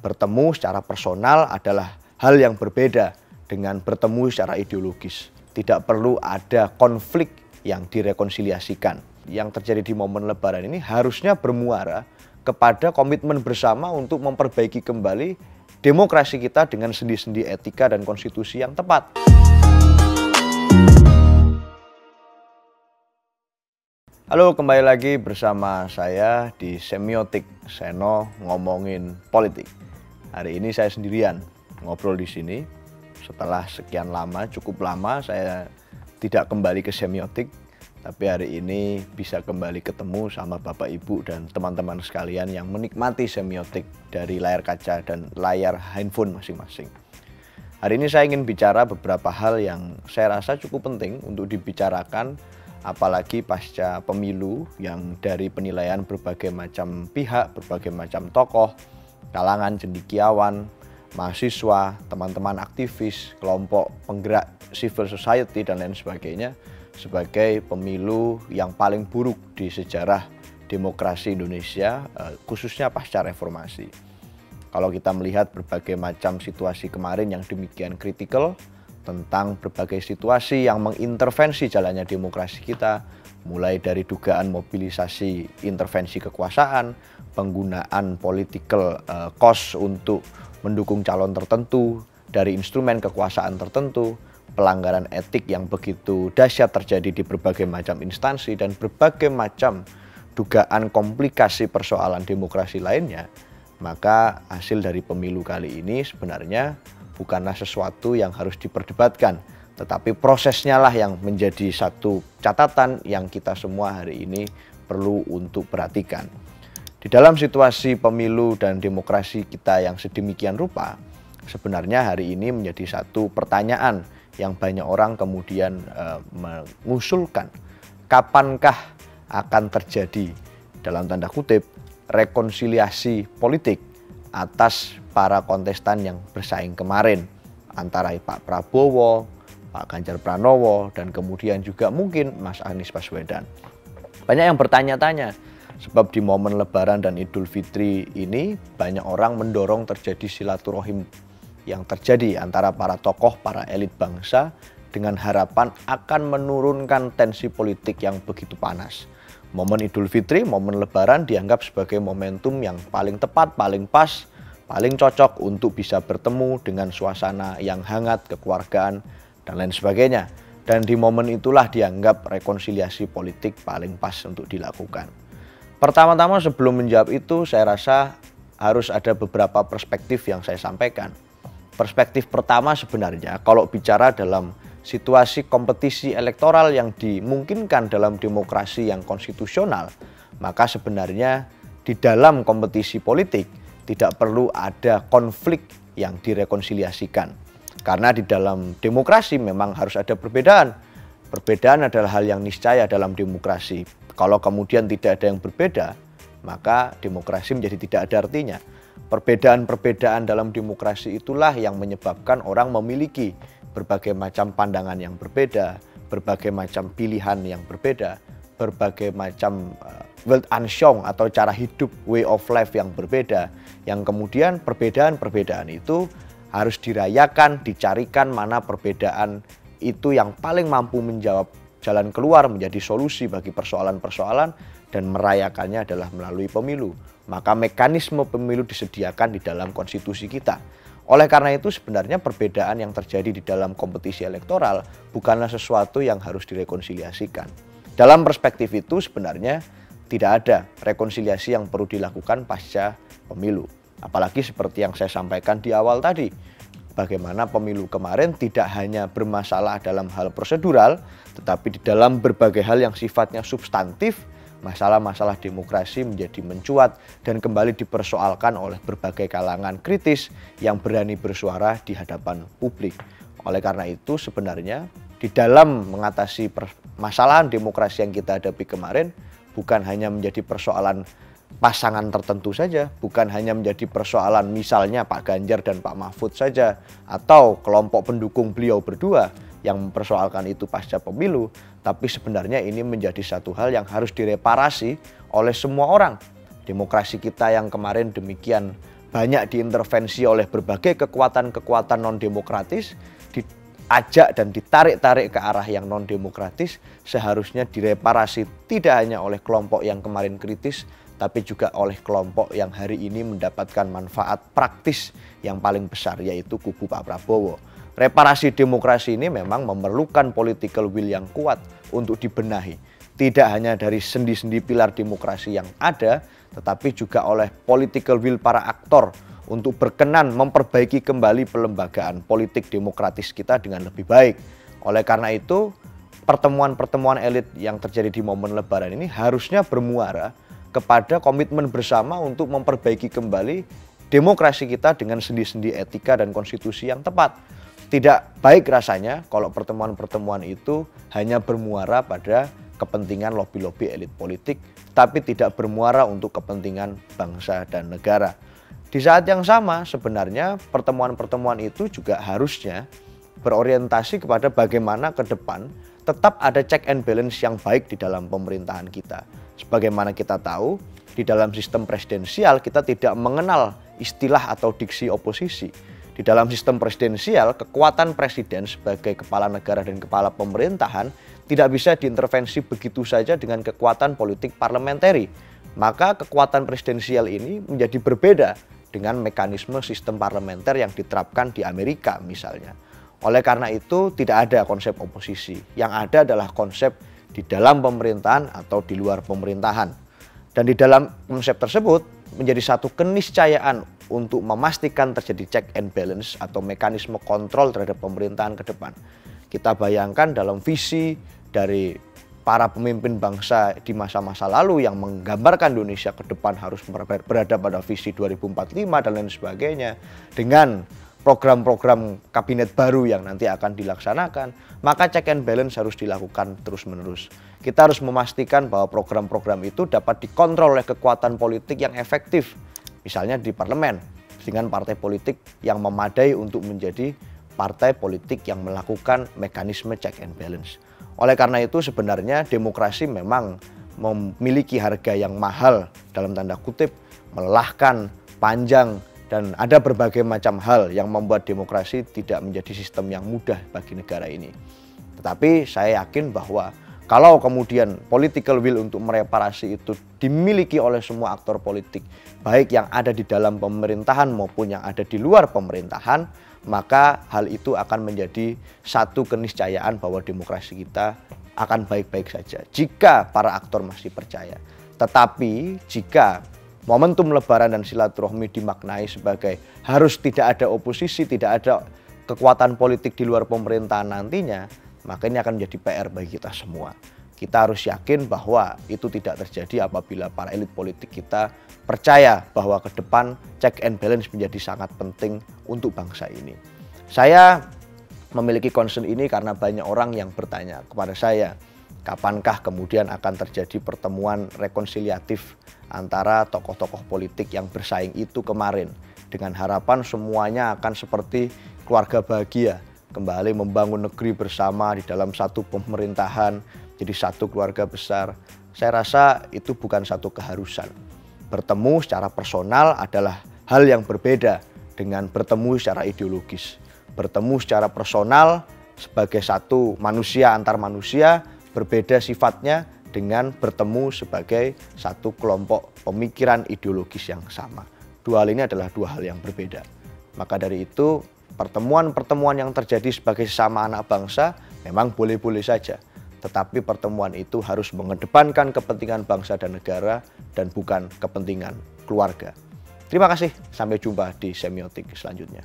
bertemu secara personal adalah hal yang berbeda dengan bertemu secara ideologis. Tidak perlu ada konflik yang direkonsiliasikan. Yang terjadi di momen Lebaran ini harusnya bermuara kepada komitmen bersama untuk memperbaiki kembali demokrasi kita dengan sendi-sendi etika dan konstitusi yang tepat. Halo, kembali lagi bersama saya di Semiotik Seno ngomongin politik. Hari ini saya sendirian ngobrol di sini. Setelah sekian lama, cukup lama saya tidak kembali ke Semiotik, tapi hari ini bisa kembali ketemu sama Bapak Ibu dan teman-teman sekalian yang menikmati Semiotik dari layar kaca dan layar handphone masing-masing. Hari ini saya ingin bicara beberapa hal yang saya rasa cukup penting untuk dibicarakan, apalagi pasca pemilu yang dari penilaian berbagai macam pihak, berbagai macam tokoh, kalangan cendekiawan, mahasiswa, teman-teman aktivis, kelompok penggerak civil society dan lain sebagainya sebagai pemilu yang paling buruk di sejarah demokrasi Indonesia, khususnya pasca reformasi. Kalau kita melihat berbagai macam situasi kemarin yang demikian kritikal, tentang berbagai situasi yang mengintervensi jalannya demokrasi kita, mulai dari dugaan mobilisasi intervensi kekuasaan, penggunaan political cost untuk mendukung calon tertentu, dari instrumen kekuasaan tertentu, pelanggaran etik yang begitu dahsyat terjadi di berbagai macam instansi, dan berbagai macam dugaan komplikasi persoalan demokrasi lainnya, maka hasil dari pemilu kali ini sebenarnya bukanlah sesuatu yang harus diperdebatkan, tetapi prosesnya lah yang menjadi satu catatan yang kita semua hari ini perlu untuk perhatikan. Di dalam situasi pemilu dan demokrasi kita yang sedemikian rupa, sebenarnya hari ini menjadi satu pertanyaan yang banyak orang kemudian mengusulkan, kapankah akan terjadi, dalam tanda kutip, rekonsiliasi politik atas para kontestan yang bersaing kemarin antara Pak Prabowo, Pak Ganjar Pranowo, dan kemudian juga mungkin Mas Anies Baswedan. Banyak yang bertanya-tanya, sebab di momen Lebaran dan Idul Fitri ini banyak orang mendorong terjadi silaturahim yang terjadi antara para tokoh, para elit bangsa dengan harapan akan menurunkan tensi politik yang begitu panas. Momen Idul Fitri, momen Lebaran dianggap sebagai momentum yang paling tepat, paling pas, paling cocok untuk bisa bertemu dengan suasana yang hangat, kekeluargaan, dan lain sebagainya. Dan di momen itulah dianggap rekonsiliasi politik paling pas untuk dilakukan. Pertama-tama sebelum menjawab itu, saya rasa harus ada beberapa perspektif yang saya sampaikan. Perspektif pertama sebenarnya, kalau bicara dalam situasi kompetisi elektoral yang dimungkinkan dalam demokrasi yang konstitusional, maka sebenarnya di dalam kompetisi politik tidak perlu ada konflik yang direkonsiliasikan. Karena di dalam demokrasi memang harus ada perbedaan. Perbedaan adalah hal yang niscaya dalam demokrasi. Kalau kemudian tidak ada yang berbeda, maka demokrasi menjadi tidak ada artinya. Perbedaan-perbedaan dalam demokrasi itulah yang menyebabkan orang memiliki berbagai macam pandangan yang berbeda, berbagai macam pilihan yang berbeda, berbagai macam Weltanschauung atau cara hidup, way of life yang berbeda, yang kemudian perbedaan-perbedaan itu harus dirayakan, dicarikan mana perbedaan itu yang paling mampu menjawab jalan keluar, menjadi solusi bagi persoalan-persoalan, dan merayakannya adalah melalui pemilu. Maka mekanisme pemilu disediakan di dalam konstitusi kita. Oleh karena itu sebenarnya perbedaan yang terjadi di dalam kompetisi elektoral bukanlah sesuatu yang harus direkonsiliasikan. Dalam perspektif itu sebenarnya tidak ada rekonsiliasi yang perlu dilakukan pasca pemilu. Apalagi seperti yang saya sampaikan di awal tadi, bagaimana pemilu kemarin tidak hanya bermasalah dalam hal prosedural, tetapi di dalam berbagai hal yang sifatnya substantif, masalah-masalah demokrasi menjadi mencuat dan kembali dipersoalkan oleh berbagai kalangan kritis yang berani bersuara di hadapan publik. Oleh karena itu sebenarnya di dalam mengatasi permasalahan demokrasi yang kita hadapi kemarin bukan hanya menjadi persoalan pasangan tertentu saja, bukan hanya menjadi persoalan misalnya Pak Ganjar dan Pak Mahfud saja atau kelompok pendukung beliau berdua yang mempersoalkan itu pasca pemilu, tapi sebenarnya ini menjadi satu hal yang harus direparasi oleh semua orang. Demokrasi kita yang kemarin demikian banyak diintervensi oleh berbagai kekuatan-kekuatan non-demokratis, diajak dan ditarik-tarik ke arah yang non-demokratis, seharusnya direparasi tidak hanya oleh kelompok yang kemarin kritis, tapi juga oleh kelompok yang hari ini mendapatkan manfaat praktis yang paling besar, yaitu kubu Pak Prabowo. Reparasi demokrasi ini memang memerlukan political will yang kuat untuk dibenahi. Tidak hanya dari sendi-sendi pilar demokrasi yang ada, tetapi juga oleh political will para aktor untuk berkenan memperbaiki kembali pelembagaan politik demokratis kita dengan lebih baik. Oleh karena itu, pertemuan-pertemuan elit yang terjadi di momen Lebaran ini harusnya bermuara kepada komitmen bersama untuk memperbaiki kembali demokrasi kita dengan sendi-sendi etika dan konstitusi yang tepat. Tidak baik rasanya kalau pertemuan-pertemuan itu hanya bermuara pada kepentingan lobby-lobby elit politik, tapi tidak bermuara untuk kepentingan bangsa dan negara. Di saat yang sama sebenarnya pertemuan-pertemuan itu juga harusnya berorientasi kepada bagaimana ke depan tetap ada check and balance yang baik di dalam pemerintahan kita. Sebagaimana kita tahu, di dalam sistem presidensial kita tidak mengenal istilah atau diksi oposisi. Di dalam sistem presidensial, kekuatan presiden sebagai kepala negara dan kepala pemerintahan tidak bisa diintervensi begitu saja dengan kekuatan politik parliamentary. Maka kekuatan presidensial ini menjadi berbeda dengan mekanisme sistem parlementer yang diterapkan di Amerika misalnya. Oleh karena itu tidak ada konsep oposisi. Yang ada adalah konsep di dalam pemerintahan atau di luar pemerintahan. Dan di dalam konsep tersebut menjadi satu keniscayaan untuk memastikan terjadi check and balance atau mekanisme kontrol terhadap pemerintahan ke depan. Kita bayangkan dalam visi dari para pemimpin bangsa di masa-masa lalu yang menggambarkan Indonesia ke depan harus berada pada visi 2045 dan lain sebagainya, dengan program-program kabinet baru yang nanti akan dilaksanakan, maka check and balance harus dilakukan terus-menerus. Kita harus memastikan bahwa program-program itu dapat dikontrol oleh kekuatan politik yang efektif, misalnya di parlemen, dengan partai politik yang memadai untuk menjadi partai politik yang melakukan mekanisme check and balance. Oleh karena itu sebenarnya demokrasi memang memiliki harga yang mahal, dalam tanda kutip, melelahkan, panjang, dan ada berbagai macam hal yang membuat demokrasi tidak menjadi sistem yang mudah bagi negara ini. Tetapi saya yakin bahwa kalau kemudian political will untuk mereparasi itu dimiliki oleh semua aktor politik, baik yang ada di dalam pemerintahan maupun yang ada di luar pemerintahan, maka hal itu akan menjadi satu keniscayaan bahwa demokrasi kita akan baik-baik saja jika para aktor masih percaya. Tetapi jika momentum Lebaran dan silaturahmi dimaknai sebagai harus tidak ada oposisi, tidak ada kekuatan politik di luar pemerintahan nantinya, maka ini akan menjadi PR bagi kita semua. Kita harus yakin bahwa itu tidak terjadi apabila para elit politik kita percaya bahwa ke depan check and balance menjadi sangat penting untuk bangsa ini. Saya memiliki concern ini karena banyak orang yang bertanya kepada saya, kapankah kemudian akan terjadi pertemuan rekonsiliatif antara tokoh-tokoh politik yang bersaing itu kemarin, dengan harapan semuanya akan seperti keluarga bahagia, kembali membangun negeri bersama di dalam satu pemerintahan, jadi satu keluarga besar. Saya rasa itu bukan satu keharusan. Bertemu secara personal adalah hal yang berbeda dengan bertemu secara ideologis. Bertemu secara personal sebagai satu manusia antar manusia berbeda sifatnya dengan bertemu sebagai satu kelompok pemikiran ideologis yang sama. Dua hal ini adalah dua hal yang berbeda. Maka dari itu pertemuan-pertemuan yang terjadi sebagai sesama anak bangsa memang boleh-boleh saja. Tetapi pertemuan itu harus mengedepankan kepentingan bangsa dan negara dan bukan kepentingan keluarga. Terima kasih, sampai jumpa di semiotik selanjutnya.